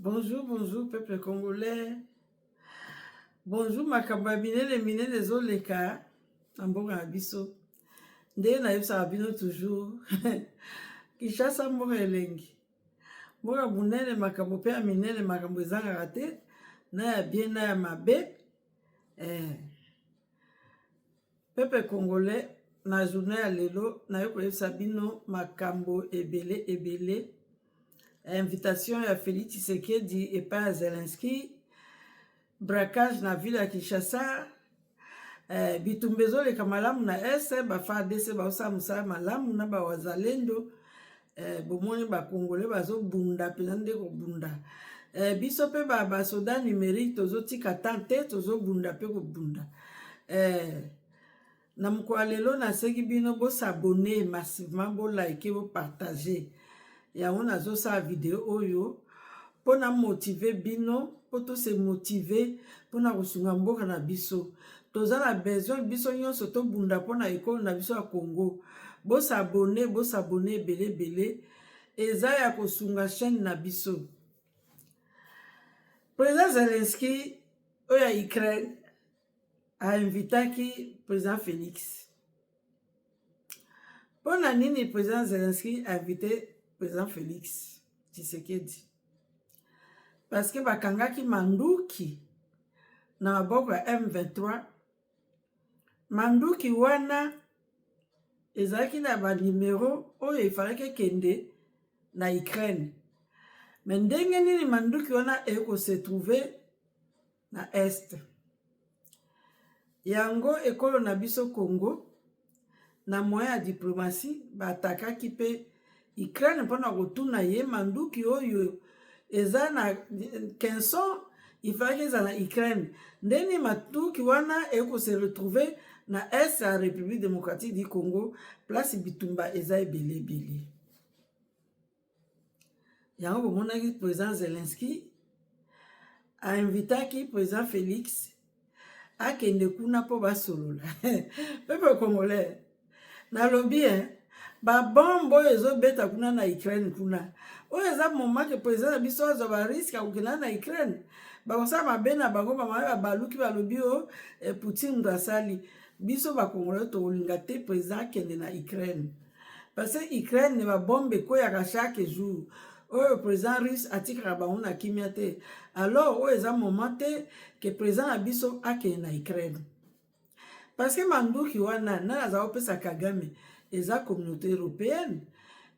Bonjour, bonjour, peuple congolais. Bonjour, makamba minene zoleka. Amboka na biso. Nde na yebisa bino toujours. Kishasa mboka elengi. Mboka bunene makambo pe minene makambo ezanga te. Na ya bien na ya mabe. Peuple congolais na journée ya lelo na yoko yebisa bino makambo ebele. Invitation ya Félix Tshisekedi et pas Zelensky. Braquage na ville ya Kinshasa. Bitumbezo le kamalamu na ese ba FARDC ba osamusa malamu na ba wazalendo. Bomoni ba Congolais bazo bunda penande ko bunda. Biso pe ba soda numérique tozo tika tante tozo bunda pe ko bunda. Na mukwa lelo na seki bino bo s'abonner massivement, bo liker, bo partager. Ya on a zo sa vidéo oyo pour na motiver bino, pour tous se motiver pour na kusunga mboka na biso. Toza na besoin biso nyonso to bunda pour na école na biso ya Congo. Bo s'abonner belé. Eza ya kusunga chaîne na biso. Président Zelensky oya Ukraine a invité président Félix. Pour na nini président Zelensky a invité président Félix Tshisekedi? Parce que bakangaki manduki na maboko ya M23. Manduki wana ezalaki na ba numéro oyo efalaki kende na Ukraine. Mais ndenge nini manduki wana eko se trouver na Est. Yango ekolo na biso Congo na moyen ya diplomatie batakaki pe Ukraine mpona kotuna ye manduki oyo eza na Kenson ifaki eza na Ukraine. Ndeni matuki wana eko se retrouver na Est ya République démocratique du Congo, place bitumba eza ebele. Yango bomonaki président Zelensky a invitaki président Félix akende kuna po basolola. Peuple congolais nalobi ba bombo ezo beta kuna na Ukraine kuna. Oyo eza moment que président na biso azo ba risque akokenda na Ukraine. Ba kosa mabe na bango ba baluki balobi o Poutine ndasali. Biso ba Congolais to linga te président akende na Ukraine. Parce que Ukraine ne ba bombe koyaka chaque jour. Oyo président russe atikaka bango na kimia te. Alors oyo eza moment te que président na biso akende na Ukraine. Parce que manduki wana na aza opesa Kagame eza communauté européenne.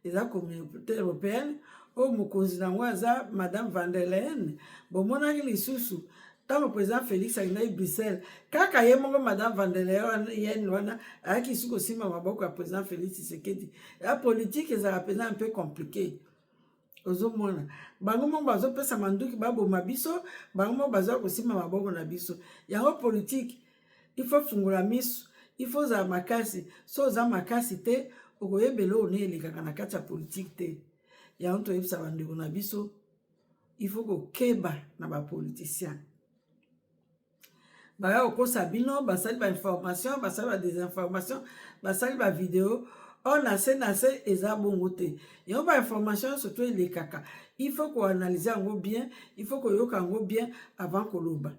Eza communauté européenne. O mokonzi nango aza Madame Van der Leyen. Bomonaki lisusu tango président Félix akendaki Bruxelles. Kaka ye moko Madame Van der Leyen wana ayaki suko simba maboko ya président Félix Tshisekedi. La politique ezala président un peu compliqué. Ozomona bango moko bazopesa manduki baboma biso, bango moko baza kosimba maboko na biso. Yango politique il faut fungola miso, il faut za makasi. So za makasi te okoyebela one elekaka na kati ya politique te. Yango toyebisa bandeko na biso il faut kokeba na bapoliticien. Baya okosa bino basali ba information, basali ba désinformation, basali ba vidéo. On a se eza bongo te. Yango ba information surtout elekaka. Il faut qu'on analyse yango bien, il faut qu'on yoka yango bien avant koloba.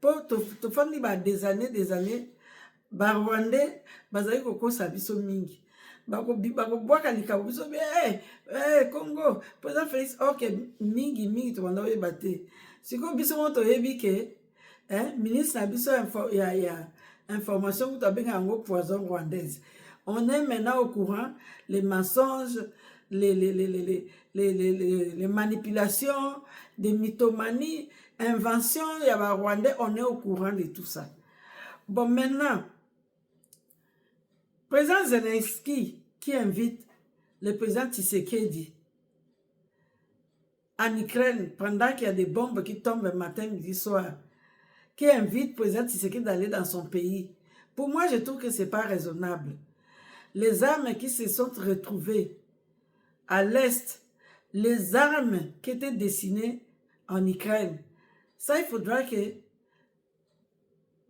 Pour to fandi ba des années ba Rwandais bazali kokosa biso mingi. Bako bwaka likabo biso Congo président Félix OK mingi to banda oyeba te. Siko biso moto yebi ke ministre na biso ya information to benga yango poison rwandaise. On est maintenant au courant les mensonges, les manipulations, des mythomanies, inventions, il y a des Rwandais, on est au courant de tout ça. Bon, maintenant, président Zelensky qui invite le président Tshisekedi en Ukraine pendant qu'il y a des bombes qui tombent le matin, midi, soir, qui invite le président Tshisekedi d'aller dans son pays. Pour moi, je trouve que ce n'est pas raisonnable. Les armes qui se sont retrouvées à l'Est, les armes qui étaient destinées en Ukraine, ça, il faudra que le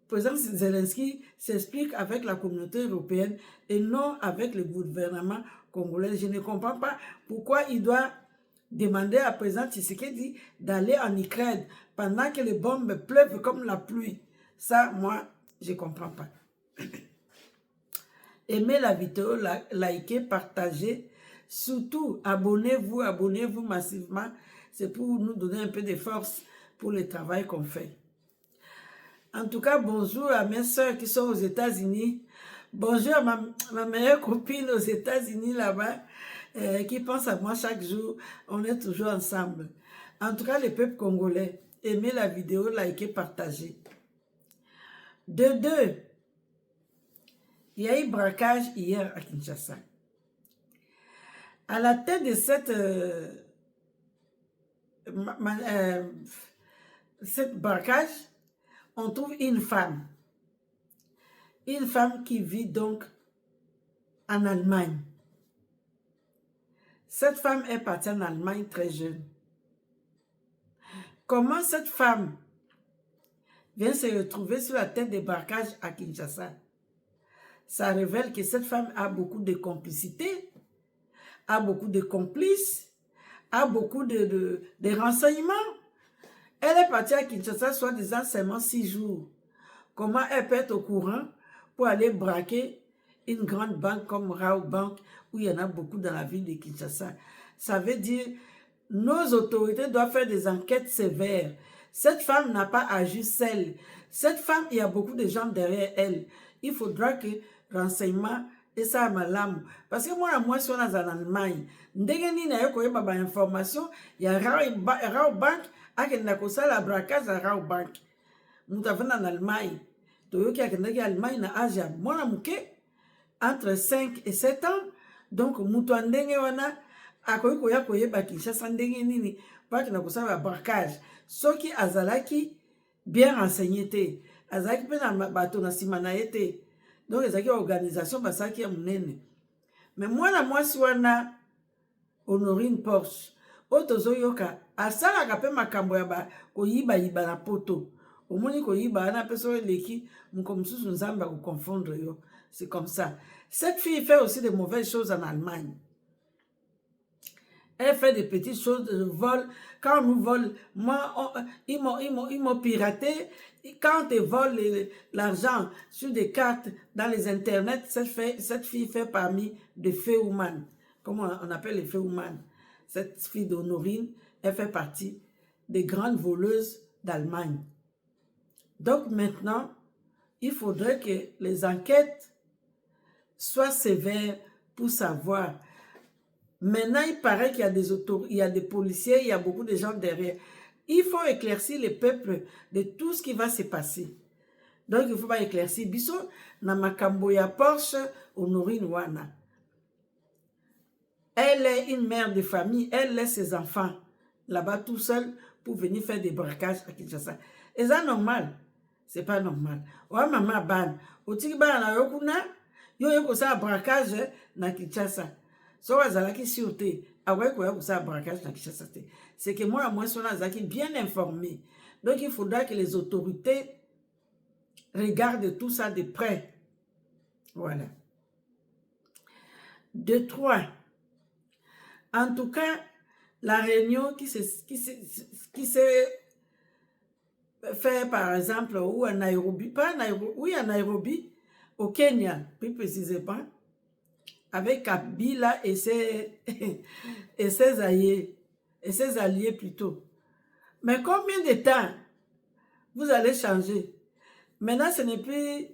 président Zelensky s'explique avec la communauté européenne et non avec le gouvernement congolais. Je ne comprends pas pourquoi il doit demander à président Tshisekedi d'aller en Ukraine pendant que les bombes pleuvent comme la pluie. Ça, moi, je ne comprends pas. Aimez la vidéo, likez, partagez. Surtout, abonnez-vous massivement. C'est pour nous donner un peu de force pour le travail qu'on fait. En tout cas, bonjour à mes soeurs qui sont aux États-Unis. Bonjour à ma meilleure copine aux États-Unis là-bas, qui pense à moi chaque jour. On est toujours ensemble. En tout cas, le peuple congolais, aimez la vidéo, likez, partagez. De deux, il y a eu braquage hier à Kinshasa. À la tête de cette braquage, on trouve une femme. Une femme qui vit donc en Allemagne. Cette femme est partie en Allemagne très jeune. Comment cette femme vient se retrouver sur la tête des braquages à Kinshasa? Ça révèle que cette femme a beaucoup de complicité, a beaucoup de complices, a beaucoup de renseignements. Elle est partie à Kinshasa soi-disant seulement 6 jours. Comment elle peut être au courant pour aller braquer une grande banque comme Rao Bank, où il y en a beaucoup dans la ville de Kinshasa? Ça veut dire nos autorités doivent faire des enquêtes sévères. Cette femme n'a pas agi seule. Cette femme, il y a beaucoup de gens derrière elle. Il faudra que renseignement et ça malamu. Parce que moi, si on est en Allemagne, ndegeni na yoko yeba ba information, il y a Rao Bank, akenda kosala braquage à Rao Bank. Moutavana en Allemagne. Toyoki akendaki Allemagne na âge ya mwana muke entre 5 et 7 ans. Donc mutu andenge wana akoki koya koyeba Kinshasa ndenge nini paki na kosala braquage. Soki azalaki bien renseigné te, azalaki pe na bato na sima na ye te. Donc ezalaki organisation basaki ya munene. Mais mwana mwasi wana Honorine Porsche otozoyoka asalaka pe makambo ya ba koyiba na poto. Omoni koyiba ana peso eleki mukomususu nzamba ko confondre yo. C'est comme ça. Cette fille fait aussi de mauvaises choses en Allemagne. Elle fait des petites choses de vol. Quand on nous vole, moi, ils m'ont piraté. Quand on te vole l'argent sur des cartes dans les internets, cette fille fait parmi des féoumans. Comment on appelle les féoumans? Cette fille d'Honorine, elle fait partie des grandes voleuses d'Allemagne. Donc maintenant, il faudrait que les enquêtes soient sévères pour savoir. Maintenant, il paraît qu'il y a des autorités, il y a des policiers, il y a beaucoup de gens derrière. Il faut éclaircir le peuple de tout ce qui va se passer. Donc, il faut pas éclaircir. Biso, na makambo ya Porsche, Honorine wana. Elle est une mère de famille, elle laisse ses enfants là-bas tout seul pour venir faire des braquages à Kinshasa. Et ça, normal? C'est pas normal. Oua maman ban, otiki ban na yokuna, yo yoko sa braquage na Kinshasa. So wazalaki sûreté, awa yoko sa braquage na Kinshasa. C'est que moi son azaki bien informé. Donc il faudra que les autorités regardent tout ça de près. Voilà. 2, 3. En tout cas, la réunion qui s'est fait par exemple ou à Nairobi, pas à Nairobi, oui à Nairobi, au Kenya, plus précisément, avec Kabila et ses alliés plutôt. Mais combien de temps vous allez changer? Maintenant, ce n'est plus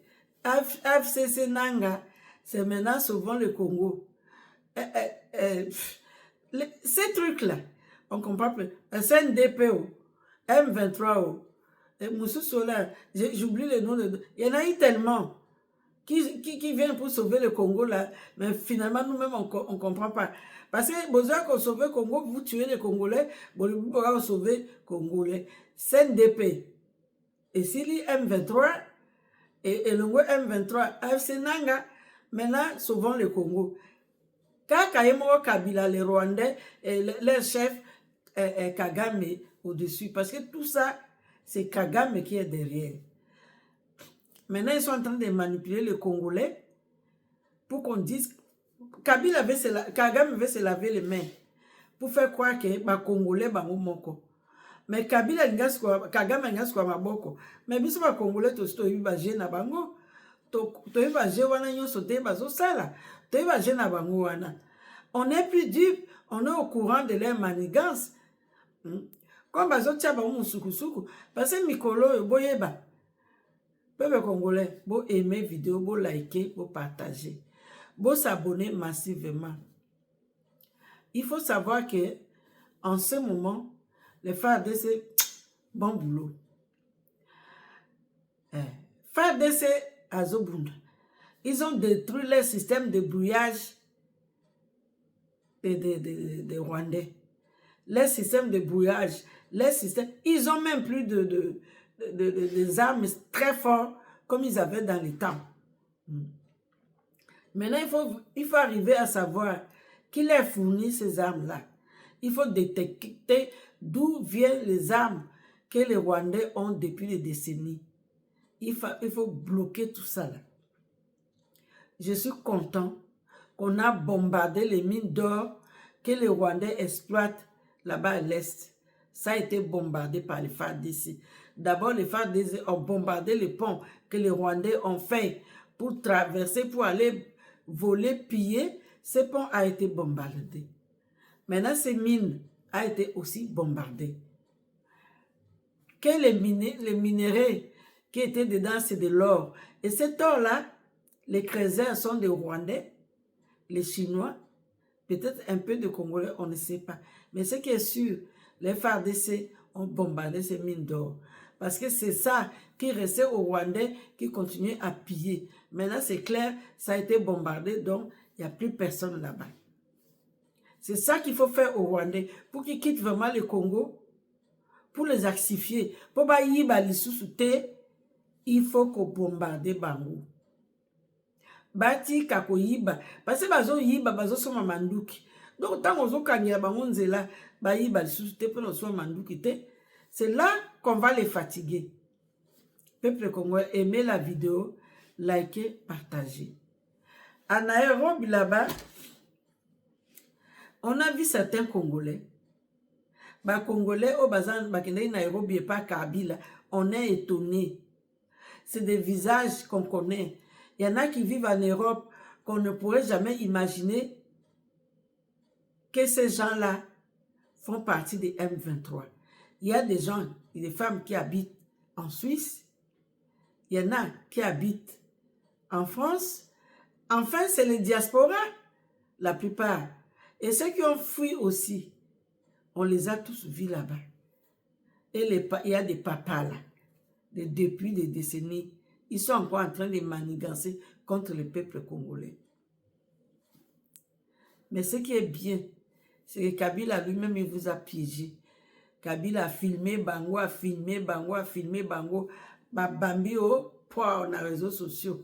FCC Nanga, c'est maintenant souvent le Congo. Ces trucs-là, on comprend plus. CNDP, M23, Moussou Sola, j'oublie le nom de... Il y en a eu tellement qui viennent pour sauver le Congo là, mais finalement nous-mêmes on ne comprend pas. Parce que besoin qu'on sauve le Congo, vous tuez les Congolais, vous pouvez sauver les Congolais. CNDP, et s'il y a M23, et le M23, AFC Nanga, maintenant sauvons le Congo. Quand Kabila, les Rwandais, et leur chef Kagame au-dessus, parce que tout ça, c'est Kagame qui est derrière. Maintenant, ils sont en train de manipuler les Congolais pour qu'on dise Kagame veut se laver les mains pour faire croire que les Congolais bango moko. Mais Kabila Kagame ngasko maboko. Mais biso ba Congolais to yiba je na bango. To yiba je wana nyonso te bazo sala. To yiba je na bango wana. On est plus dupe, on est au courant de leur manigance. Comme bazo tia bango musukusuku parce que mikolo boyeba. Peuple congolais, bo aimer vidéo, bo liker, bo partager. Bo s'abonner massivement. Il faut savoir que en ce moment, les FARDC, bon boulot. FARDC à Zobunda, ils ont détruit le système de brouillage des Rwandais. Les systèmes de brouillage, les systèmes, ils ont même plus des armes très fortes comme ils avaient dans les temps. Maintenant, il faut arriver à savoir qui leur fournit ces armes-là. Il faut détecter d'où viennent les armes que les Rwandais ont depuis des décennies. Il faut bloquer tout ça là. Je suis content qu'on a bombardé les mines d'or que les Rwandais exploitent là-bas à l'Est. Ça a été bombardé par les FARDC. D'abord, les FARDC ont bombardé les ponts que les Rwandais ont fait pour traverser, pour aller voler, piller. Ce pont a été bombardé. Maintenant, ces mines ont été aussi bombardées. Que les minéraux qui étaient dedans, c'est de l'or. Et cet or-là, les crésaires sont des Rwandais, les Chinois, peut-être un peu de Congolais, on ne sait pas. Mais ce qui est sûr, les FARDC ont bombardé ces mines d'or. Parce que c'est ça qui restait aux Rwandais qui continuait à piller. Maintenant, c'est clair, ça a été bombardé, donc il n'y a plus personne là-bas. C'est ça qu'il faut faire aux Rwandais pour qu'ils quittent vraiment le Congo, pour les axifier. Pour pas y aller sous-souter, il faut qu'on bombarde Bango. Bati kako yiba. Parce que bazo yiba, bazo soma manduki. Donc, tant qu'on kanya bango nzela, ba yiba sous-souter pour nos soma manduki te. C'est là qu'on va les fatiguer. Peuple congolais, aimez la vidéo, likez, partagez. À Nairobi, là-bas, on a vu certains Congolais. Bah, Congolais, au bazan, Nairobi et pas Kabila, on est étonnés. C'est des visages qu'on connaît. Il y en a qui vivent en Europe qu'on ne pourrait jamais imaginer que ces gens-là font partie des M23. Il y a des gens, des femmes qui habitent en Suisse. Il y en a qui habitent en France. Enfin, c'est les diasporas, la plupart. Et ceux qui ont fui aussi, on les a tous vus là-bas. Et il y a des papas là, depuis des décennies. Ils sont encore en train de manigancer contre le peuple congolais. Mais ce qui est bien, c'est que Kabila lui-même, il vous a piégé. Kabila a filmé Bango, a filmé Bango, a filmé Bango. Bambi au poids dans les réseaux sociaux.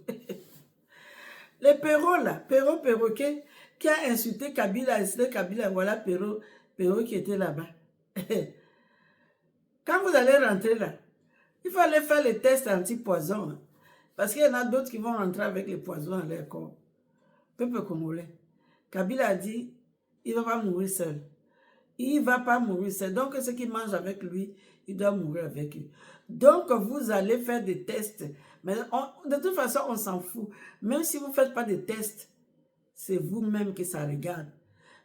Les Perrault là, Perroquet, qui a insulté Kabila, voilà Perrault qui était là-bas. Quand vous allez rentrer là, il faut aller faire les tests anti-poison. Hein, parce qu'il y en a d'autres qui vont rentrer avec les poisons dans leur corps. Peuple congolais. Kabila a dit, il ne va pas mourir seul. Il ne va pas mourir seul. Donc, ceux qui mangent avec lui, il doit mourir avec lui. Donc, vous allez faire des tests. Mais de toute façon, on s'en fout. Même si vous ne faites pas de tests, c'est vous-même que ça regarde.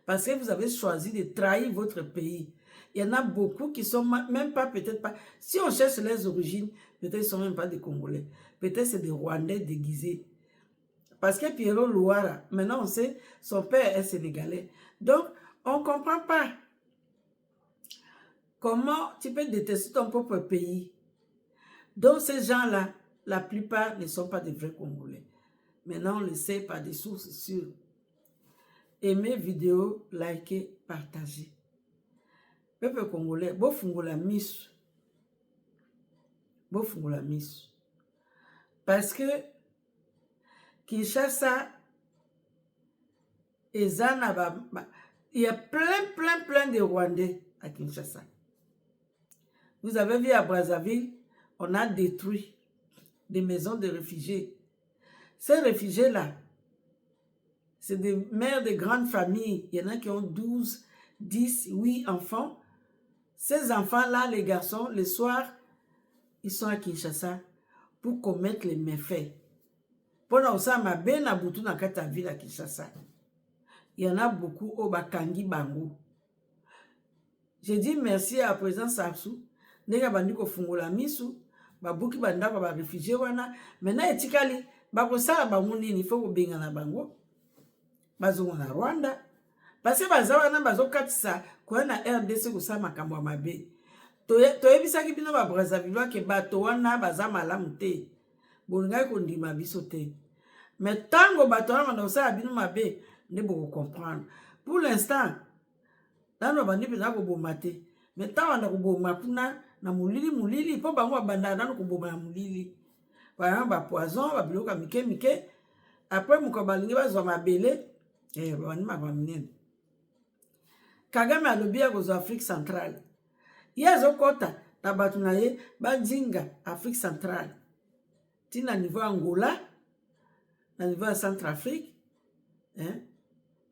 Parce que vous avez choisi de trahir votre pays. Il y en a beaucoup qui sont même pas, peut-être pas. Si on cherche les origines, peut-être ils ne sont même pas des Congolais. Peut-être c'est des Rwandais déguisés. Parce que Pierrot Louara, maintenant on sait, son père est sénégalais. Donc, on ne comprend pas comment tu peux détester ton propre pays. Donc, ces gens-là, la plupart ne sont pas des vrais Congolais. Maintenant, on le sait par des sources sûres. Aimez vidéo, likez, partagez. Peuple congolais, bo fungola misu. Bo fungola misu. Parce que Kinshasa, il y a plein de Rwandais à Kinshasa. Vous avez vu à Brazzaville, on a détruit des maisons de réfugiés. Ces réfugiés-là, c'est des mères de grandes familles. Il y en a qui ont 12, 10, 8 enfants. Ces enfants-là, les garçons, le soir, ils sont à Kinshasa pour commettre les méfaits. Pendant ça, ma belle a boutou dans la ville à Kinshasa. Il y en a beaucoup au Bakangi Bango. J'ai dit merci à président Sapsou. Nega bandiko fungola misu. Babuki bandako ba réfugié wana. Maintenant etikali bakosala bamuni ni faut benga na bango. Bazongo na Rwanda. Parce que baza wana bazokatisa kwa na RDC kosala makambo mabe. Toyebisaki bino ba Brazzaville ke bato wana baza malamu te. Bolingai kondima biso te. Mais tango bato wana bandosala bino mabe ne boko comprendre. Pour l'instant, nano bandi pena koboma te. Mais tant wana koboma kuna na mulili po bango banda nano koboma na mulili. Ba poison, ba biloka mike. Après muko balingi bazwa mabele bani makamine. Kagame alobi ya kozo Afrique centrale. Yezo kota na batu na ye bandinga Afrique centrale. Tina niveau Angola, na niveau Centrafrique,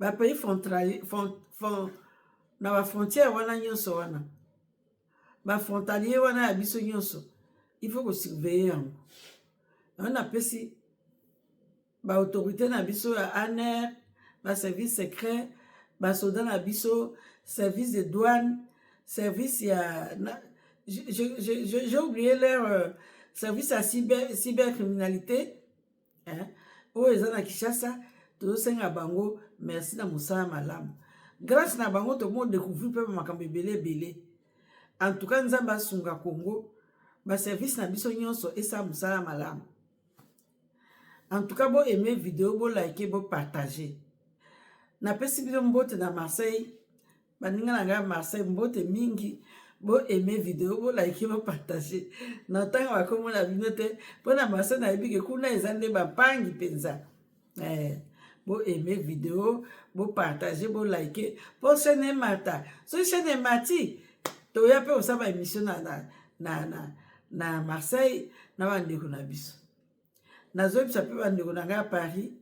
ba pays na ba frontière wana nyonso wana. Ba frontalier wana ya biso nyonso. Il faut que surveiller yango. On a pesi ba autorité na biso ya ANR, ba service secret, ba soldat na biso, service de douane, service ya j'ai oublié leur service à cybercriminalité. Oh, ils ont Kinshasa, tout ça bango, merci na musala malamu. Grâce na bango, tout le monde découvre peu makambe belé. En tout cas, nous avons sunga Congo, ba service na biso nyonso et ça musala malamu. En tout cas, bon aimer vidéo, bon liker, bon partager. Na pesi biso mbote na Marseille, baninga na Marseille mbote mingi. Bon aimer vidéo, bon liker, bon partager. N'entend pas comment la vidéo pour na Marseille na ebi ke kuna ezande ba pangi penza. Bon aimer vidéo, bon partager, bon liker. Pour chaîne mata. So chaîne mati, to ya pe osaba émission na Marseille na bandeko na biso. Nazo bisa pe bandeko na nga Paris.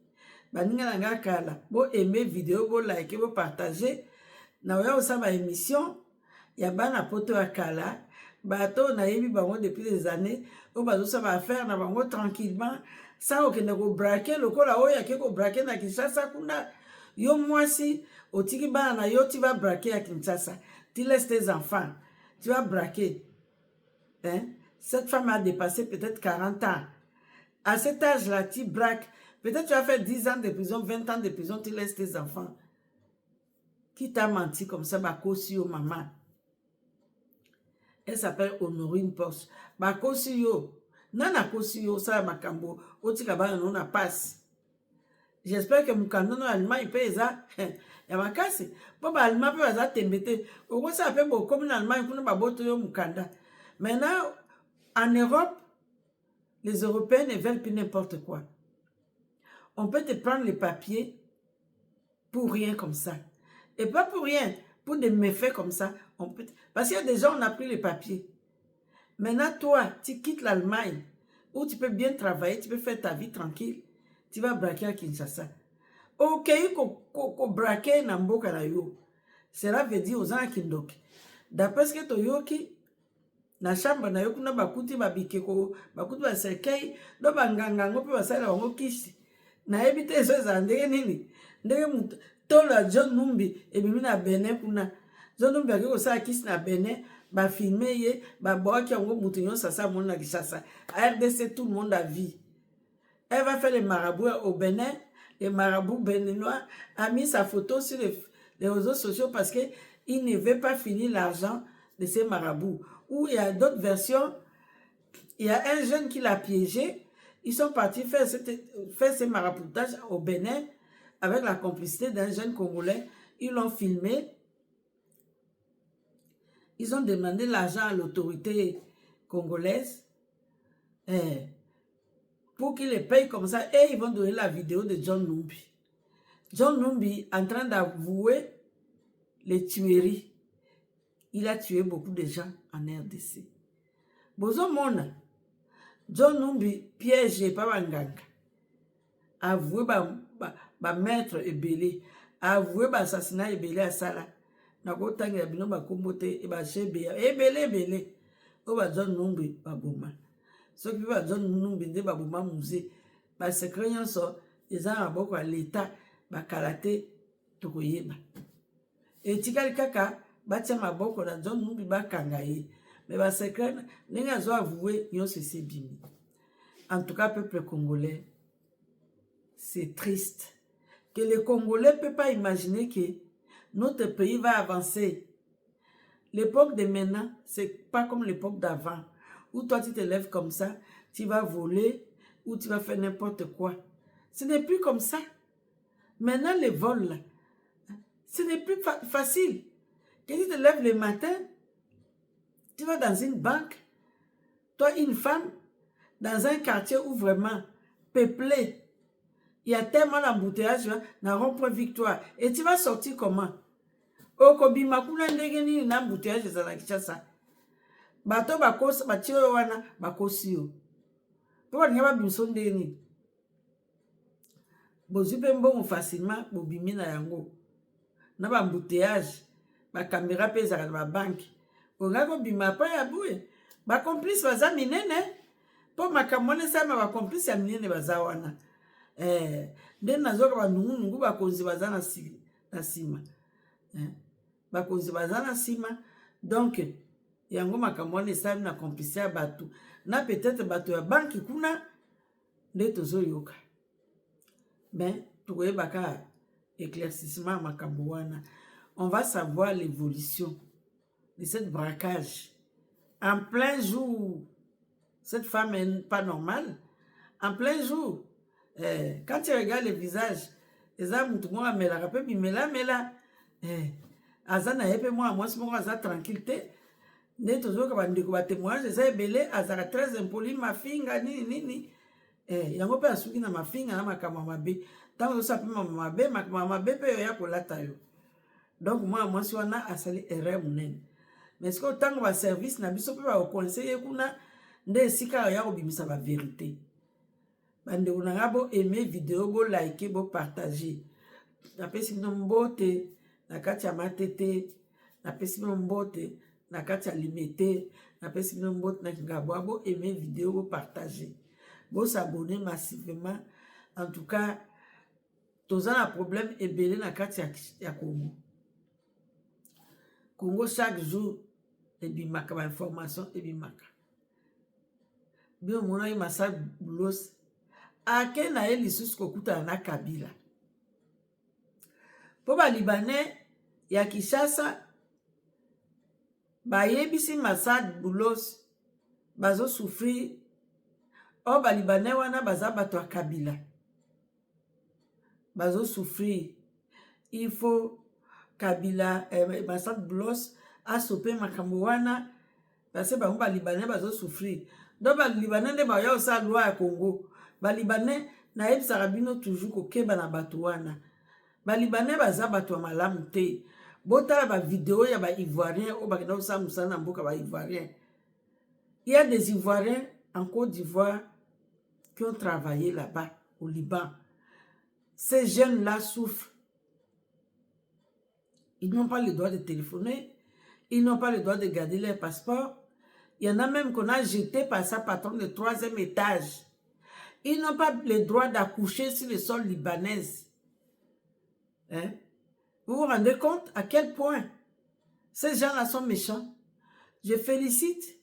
Baninga na nga kala. Bon aimer vidéo, bon liker, bon partager. Na oya osaba émission ya bana poto ya kala. Bato na yebi bango depuis des années. O bazo sa va faire na bango tranquillement. Sa okende ko braquer lokola oya ke ko braquer na Kinshasa kuna. Yo mwasi otiki bana na yo tu vas braquer à Kinshasa. Tu laisses tes enfants. Tu vas braquer. Cette femme a dépassé peut-être 40 ans. À cet âge-là, tu braques. Peut-être tu vas faire 10 ans de prison, 20 ans de prison, tu laisses tes enfants. Qui t'a menti comme ça, ma kosi yo maman? Elle s'appelle Honorine Post. Ma kosi yo. Nana kosi yo, ça makambo. Oti kabana non a passe. J'espère que mukando no alima il peut ça. Ya makasi. Bon ba alima peut ça tembete. Oko ça fait beaucoup comme en Allemagne pour ba boto yo mukanda. Maintenant en Europe, les Européens ne veulent plus n'importe quoi. On peut te prendre les papiers pour rien comme ça. Et pas pour rien, pour des méfaits comme ça. On peut... Parce qu'il y a des gens, on a pris les papiers. Maintenant, toi, tu quittes l'Allemagne, où tu peux bien travailler, tu peux faire ta vie tranquille. Tu vas braquer à Kinshasa. Ok, ko braquer na mboka na yo. Cela veut dire aux gens qui n'ont. D'après ce que tu yoki, na chambre na yo kuna bakuti babikeko, bakuti ba sekei, do banganga ngope basala bango kisi. Na ebite eso ndenge nini? Ndenge mutu tola John Numbi ebimi na Benin kuna. John Numbi akiko sa kisi na Benin, ba filmer ye, ba boaki yango mutu nyonso sa monde na Kinshasa. À RDC tout le monde a vu. Elle va faire les marabouts au Bénin, les marabouts béninois a mis sa photo sur les réseaux sociaux parce que il ne veut pas finir l'argent de ces marabouts. Ou il y a d'autres versions, il y a un jeune qui l'a piégé, ils sont partis faire ces maraboutages au Bénin avec la complicité d'un jeune Congolais, ils l'ont filmé, ils ont demandé l'argent à l'autorité congolaise pour qu'ils les payent comme ça et ils vont donner la vidéo de John Numbi. John Numbi en train d'avouer les tueries. Il a tué beaucoup de gens en RDC. Bozo mona, John Numbi piégé par Banganga. Avoué ba maître Ebele. Avoué ba assassinat Ebele à Sala. na kotangira bino bakombo te e bashebe ebele o bazwa numbi baboma soki mpe bazwa numbi nde baboma musée basekret nyonso eza na maboko ya leta bakala te tokoyeba etikali kaka batia maboko na John Numbi bakanga ye mais basekret ndenge azo avoué nyonso esebimi. En tout cas, peuple congolais, c'est triste que les Congolais ne peuvent pas imaginer que notre pays va avancer. L'époque de maintenant, c'est pas comme l'époque d'avant, où toi tu te lèves comme ça, tu vas voler, ou tu vas faire n'importe quoi. Ce n'est plus comme ça. Maintenant, les vols, là, ce n'est plus facile. Quand tu te lèves le matin, tu vas dans une banque, toi, une femme, dans un quartier où vraiment peuplé, il y a tellement d'embouteillage dans rond-point Victoire. Et tu vas sortir comment? Okobima kuna ndenge nini na embouteillage za la Kinshasa. Bato bakosa batio wana bakosi yo. Pour ngaba bimso ndenge nini. Bozipe mbongo facilement bobimi na yango. Na ba embouteillage, ba caméra pesa na ba banque. Ongako bima pa ya boué. Ba complice baza minene. Po makamone sama ba complice ya minene baza wana. Nde nazoka ba nungu bakonzi baza na sima. Bakonzi baza na sima. Donc yango makamone sama na complice ya bato. Na peut-être bato ya banki kuna nde tozo yoka. Ben tokoye baka éclaircissement makambo wana. On va savoir l'évolution de cette braquage en plein jour. Cette femme est pas normale. En plein jour, quand tu regardes le visage, les hommes, tout le monde me la rappelle, mais là, azana yepe moi c'est moi aza tranquillité. Ne toujours que bandeko ba témoignage, ça belé azara très impoli ma finga nini. Yango pe asuki na mafinga na makama mabe. Tant que ça peut mama mabe, makama mabe pe ya kolata yo. Donc moi si wana asali erreur munene. Mais ce que tant que service na biso pe ba conseiller kuna nde sika ya kobimisa ba vérité. Bande unanga bo aimer vidéo bo liker bo partager. Na pesi mbote na kati ya matete, na pesi mbote na kati ya limité, na pesi mbote na kingabo bo aimer vidéo bo partager. Bo s'abonner massivement. En tout cas, toza na problème ebele na kati ya Congo. Congo chaque jour ebimaka ba information ebimaka. Bien mona yi masa bulos ake na ye lisusu kokuta na Kabila. Po ba Libanais ya Kinshasa ba yebisi Masad Bulos bazo souffrir o ba Libanais wana baza bato ya Kabila. Bazo souffrir. Il faut Kabila Masad Bulos a sopé makambo wana parce que ba Libanais bazo souffrir. Donc ba Libanais de ba ya osa loi ya Congo. Ba Libanais na yebisa rabino toujours ko keba na bato wana. Ba Libanais baza bato malamu te. Botala ba vidéo ya ba Ivoiriens o ba kenda osa musana mboka ba Ivoiriens. Il y a des Ivoiriens en Côte d'Ivoire qui ont travaillé là-bas au Liban. Ces jeunes-là souffrent. Ils n'ont pas le droit de téléphoner. Ils n'ont pas le droit de garder leur passeport. Il y en a même qu'on a jeté par sa patronne de 3e étage. Ils n'ont pas le droit d'accoucher sur le sol libanais. Hein? Vous vous rendez compte à quel point ces gens-là sont méchants? Je félicite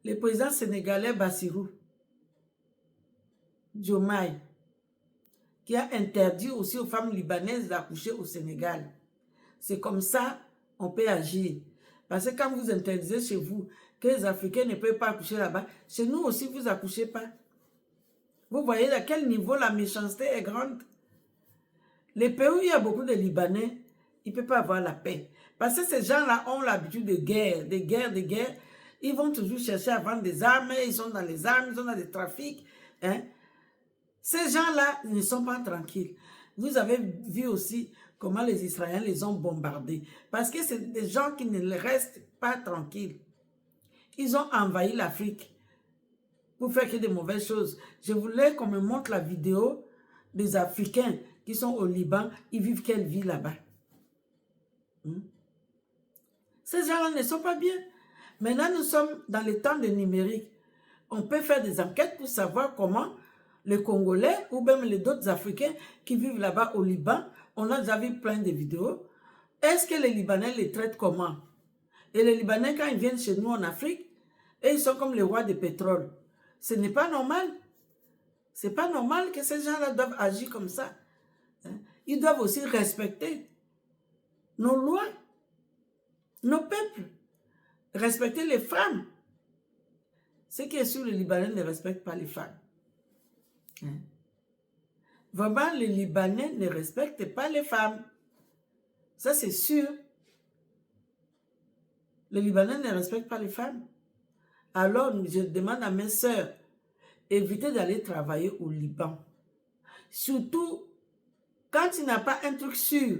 le président sénégalais Bassirou Diomaye qui a interdit aussi aux femmes libanaises d'accoucher au Sénégal. C'est comme ça on peut agir. Parce que quand vous interdisez chez vous que les Africains ne peuvent pas accoucher là-bas, chez nous aussi vous n'accouchez pas. Vous voyez à quel niveau la méchanceté est grande. Les pays où il y a beaucoup de Libanais, ils ne peuvent pas avoir la paix. Parce que ces gens-là ont l'habitude de guerre, de guerre. Ils vont toujours chercher à vendre des armes, ils sont dans les armes, ils sont dans les trafics. Hein? Ces gens-là ne sont pas tranquilles. Vous avez vu aussi comment les Israéliens les ont bombardés. Parce que c'est des gens qui ne restent pas tranquilles. Ils ont envahi l'Afrique pour faire que de mauvaises choses. Je voulais qu'on me montre la vidéo des Africains qui sont au Liban. Ils vivent quelle vie là-bas? Ces gens-là ne sont pas bien. Maintenant, nous sommes dans le temps de numérique. On peut faire des enquêtes pour savoir comment les Congolais ou même les d'autres Africains qui vivent là-bas au Liban, on a déjà vu plein de vidéos. Est-ce que les Libanais les traitent comment? Et les Libanais, quand ils viennent chez nous en Afrique, et ils sont comme les rois de pétrole. Ce n'est pas normal. Ce n'est pas normal que ces gens-là doivent agir comme ça. Ils doivent aussi respecter nos lois, nos peuples, respecter les femmes. Ce qui est sûr, les Libanais ne respectent pas les femmes. Vraiment, les Libanais ne respectent pas les femmes. Ça, c'est sûr. Les Libanais ne respectent pas les femmes. Alors, je demande à mes sœurs, évitez d'aller travailler au Liban. Surtout, quand tu n'as pas un truc sûr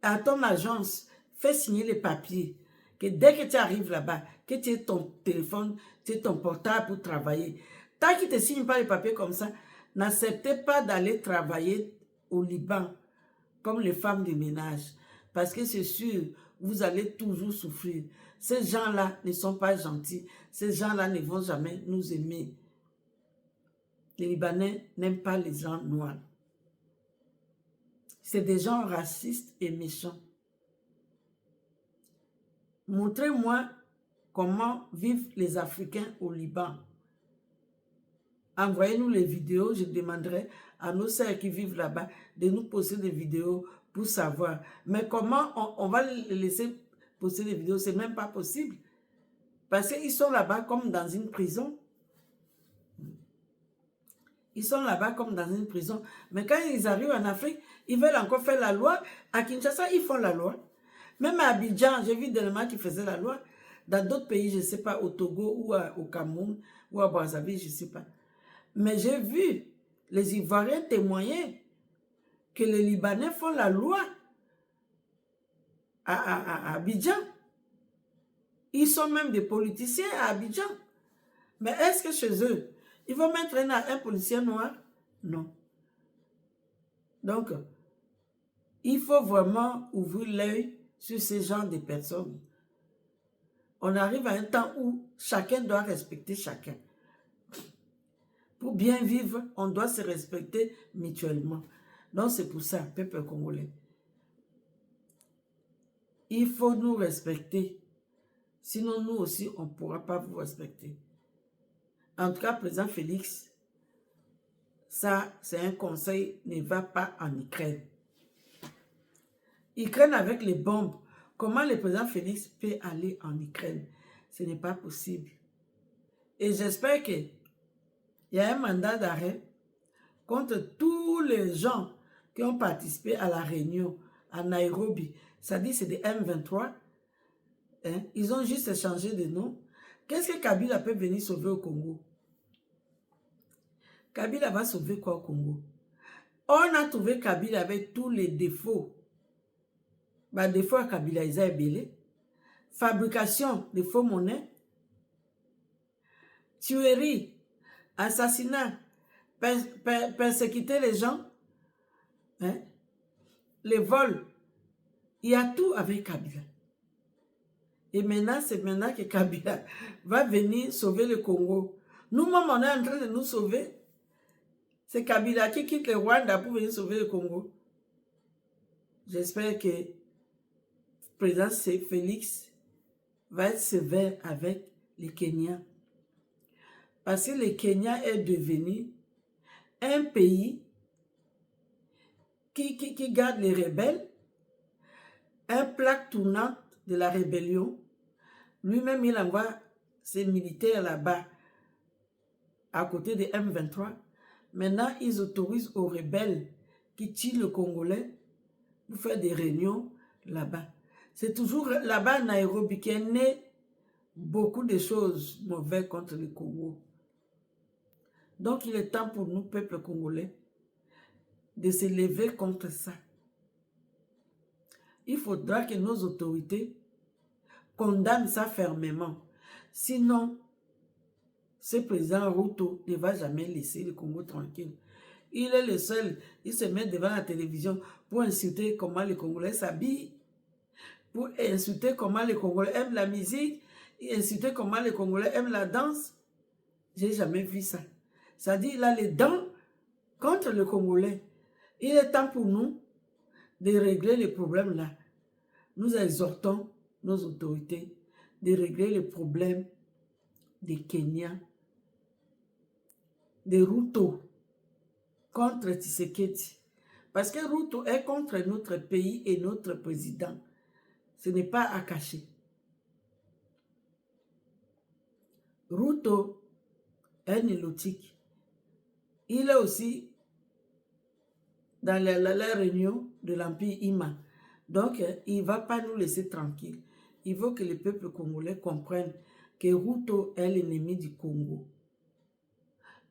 à ton agence, fais signer les papiers. Que dès que tu arrives là-bas, que tu aies ton téléphone, tu aies ton portable pour travailler. Tant qu'ils ne te signent pas les papiers comme ça, n'acceptez pas d'aller travailler au Liban comme les femmes de ménage. Parce que c'est sûr, vous allez toujours souffrir. Ces gens-là ne sont pas gentils. Ces gens-là ne vont jamais nous aimer. Les Libanais n'aiment pas les gens noirs. C'est des gens racistes et méchants. Montrez-moi comment vivent les Africains au Liban. Envoyez-nous les vidéos, je demanderai à nos sœurs qui vivent là-bas de nous poster des vidéos pour savoir. Mais comment on va les laisser poster des vidéos? C'est même pas possible. Parce qu'ils sont là-bas comme dans une prison. Ils sont là-bas comme dans une prison. Mais quand ils arrivent en Afrique, ils veulent encore faire la loi. À Kinshasa, ils font la loi. Même à Abidjan, j'ai vu des gens qui faisaient la loi. Dans d'autres pays, je ne sais pas, au Togo ou au Cameroun ou à Brazzaville, je ne sais pas. Mais j'ai vu les Ivoiriens témoigner que les Libanais font la loi à Abidjan. Ils sont même des politiciens à Abidjan. Mais est-ce que chez eux, ils vont mettre un policier noir? Non. Donc, il faut vraiment ouvrir l'œil sur ces genres de personnes. On arrive à un temps où chacun doit respecter chacun. Pour bien vivre, on doit se respecter mutuellement. Donc, c'est pour ça, peuple congolais. Il faut nous respecter. Sinon, nous aussi, on ne pourra pas vous respecter. En tout cas, président Félix, ça, c'est un conseil, ne va pas en Ukraine. Ukraine avec les bombes. Comment le président Félix peut aller en Ukraine? Ce n'est pas possible. Et j'espère qu'il y a un mandat d'arrêt contre tous les gens qui ont participé à la réunion à Nairobi. Ça dit c'est des M23. Hein? Ils ont juste changé de nom. Qu'est-ce que Kabila peut venir sauver au Congo? Kabila va sauver quoi au Congo? On a trouvé Kabila avec tous les défauts. Bah, défauts à Kabila, ils ont belé. Fabrication de faux monnaies. Tuerie. Assassinat. Persécuter les gens. Hein? Les vols. Il y a tout avec Kabila. Et maintenant, c'est maintenant que Kabila va venir sauver le Congo. Nous-mêmes, on est en train de nous sauver. C'est Kabila qui quitte le Rwanda pour venir sauver le Congo. J'espère que le président Félix va être sévère avec les Kenyans. Parce que le Kenya est devenu un pays qui garde les rebelles, un plaque tournante de la rébellion. Lui-même, il envoie ses militaires là-bas, à côté des M23. Maintenant, ils autorisent aux rebelles qui tuent le Congolais pour faire des réunions là-bas. C'est toujours là-bas à Nairobi qu'il est né beaucoup de choses mauvaises contre le Congo. Donc, il est temps pour nous, peuple congolais, de se lever contre ça. Il faudra que nos autorités condamnent ça fermement. Sinon, ce président Ruto ne va jamais laisser le Congo tranquille. Il est le seul, il se met devant la télévision pour insulter comment les Congolais s'habillent, pour insulter comment les Congolais aiment la musique, insulter comment les Congolais aiment la danse. J'ai jamais vu ça. Ça dit, il a les dents contre le Congolais. Il est temps pour nous de régler les problèmes là. Nous exhortons nos autorités de régler les problèmes des Kenyans, de Ruto contre Tshisekedi. Parce que Ruto est contre notre pays et notre président. Ce n'est pas à cacher. Ruto est nilotique. Il est aussi dans la réunion de l'Empire Ima. Donc, il ne va pas nous laisser tranquilles. Il faut que le peuple congolais comprenne que Ruto est l'ennemi du Congo.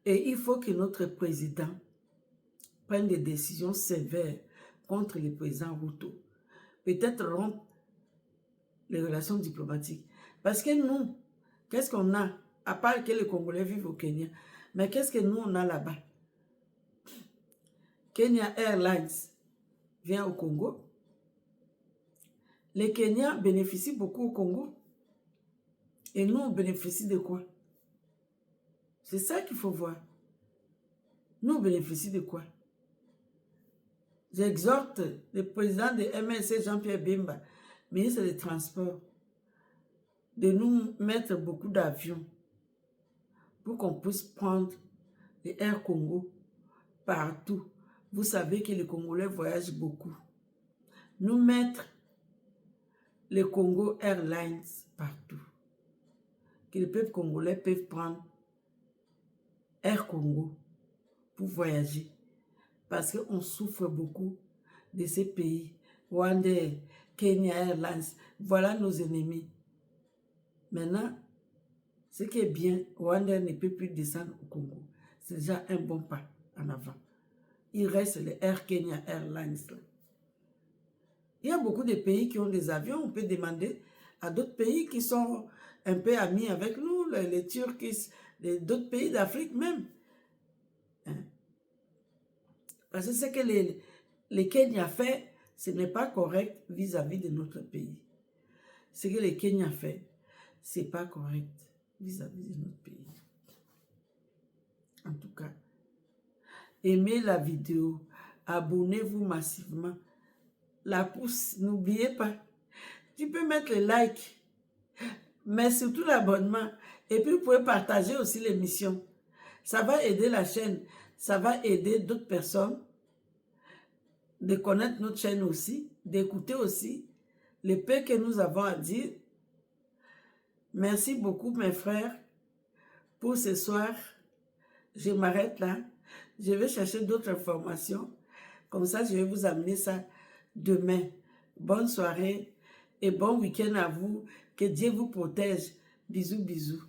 Et il faut que notre président prenne des décisions sévères contre le président Ruto. Peut-être rompre les relations diplomatiques. Parce que nous, qu'est-ce qu'on a? À part que les Congolais vivent au Kenya. Mais qu'est-ce que nous, on a là-bas? Kenya Airlines vient au Congo. Les Kenyans bénéficient beaucoup au Congo. Et nous, on bénéficie de quoi? C'est ça qu'il faut voir. Nous, on bénéficie de quoi? J'exhorte le président de MLC, Jean-Pierre Bemba, ministre des Transports, de nous mettre beaucoup d'avions pour qu'on puisse prendre les Air Congo partout. Vous savez que les Congolais voyagent beaucoup. Nous mettre les Congo Airlines partout. Que le peuple congolais peut prendre Air Congo pour voyager. Parce qu'on souffre beaucoup de ces pays. Rwanda, Kenya Airlines, voilà nos ennemis. Maintenant, ce qui est bien, Rwanda ne peut plus descendre au Congo. C'est déjà un bon pas en avant. Il reste les Air Kenya Airlines. Il y a beaucoup de pays qui ont des avions. On peut demander à d'autres pays qui sont un peu amis avec nous, les Turcs, d'autres pays d'Afrique même. Parce que ce que les Kenyans font, ce n'est pas correct vis-à-vis de notre pays. Ce que les Kenyans font, ce n'est pas correct vis-à-vis de notre pays. En tout cas, aimez la vidéo, abonnez-vous massivement. La pouce, n'oubliez pas. Tu peux mettre le like, mais surtout l'abonnement. Et puis, vous pouvez partager aussi l'émission. Ça va aider la chaîne. Ça va aider d'autres personnes de connaître notre chaîne aussi, d'écouter aussi les peu que nous avons à dire. Merci beaucoup, mes frères, pour ce soir. Je m'arrête là. Je vais chercher d'autres informations. Comme ça, je vais vous amener ça demain. Bonne soirée et bon week-end à vous. Que Dieu vous protège. Bisous, bisous.